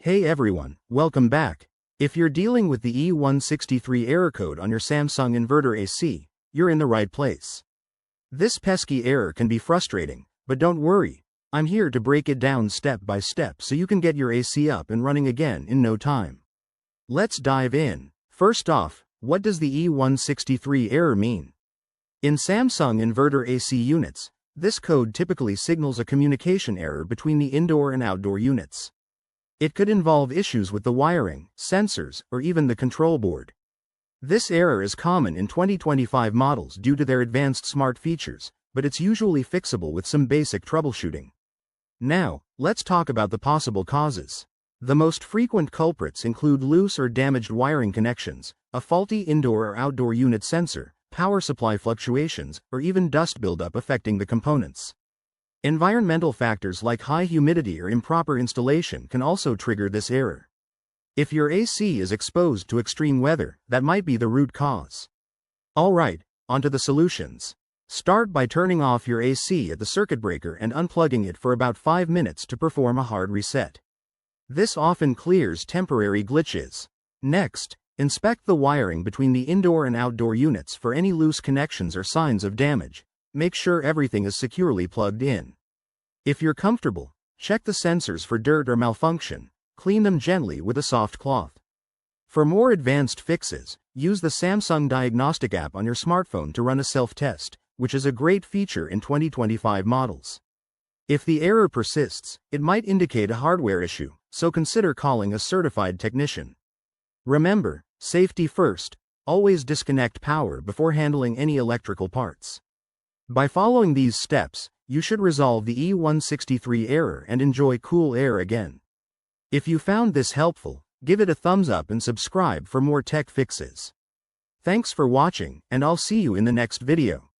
Hey everyone, welcome back. If you're dealing with the E163 error code on your Samsung Inverter AC, you're in the right place. This pesky error can be frustrating, but don't worry, I'm here to break it down step by step so you can get your AC up and running again in no time. Let's dive in. First off, what does the E163 error mean? In Samsung Inverter AC units, this code typically signals a communication error between the indoor and outdoor units. It could involve issues with the wiring, sensors, or even the control board. This error is common in 2025 models due to their advanced smart features, but it's usually fixable with some basic troubleshooting. Now, let's talk about the possible causes. The most frequent culprits include loose or damaged wiring connections, a faulty indoor or outdoor unit sensor, power supply fluctuations, or even dust buildup affecting the components. Environmental factors like high humidity or improper installation can also trigger this error. If your AC is exposed to extreme weather, that might be the root cause. Alright, onto the solutions. Start by turning off your AC at the circuit breaker and unplugging it for about 5 minutes to perform a hard reset. This often clears temporary glitches. Next, inspect the wiring between the indoor and outdoor units for any loose connections or signs of damage. Make sure everything is securely plugged in. If you're comfortable, check the sensors for dirt or malfunction. Clean them gently with a soft cloth. For more advanced fixes, use the Samsung Diagnostic app on your smartphone to run a self-test, which is a great feature in 2025 models. If the error persists, it might indicate a hardware issue, so consider calling a certified technician. Remember, safety first. Always disconnect power before handling any electrical parts. By following these steps, you should resolve the E163 error and enjoy cool air again. If you found this helpful, give it a thumbs up and subscribe for more tech fixes. Thanks for watching, and I'll see you in the next video.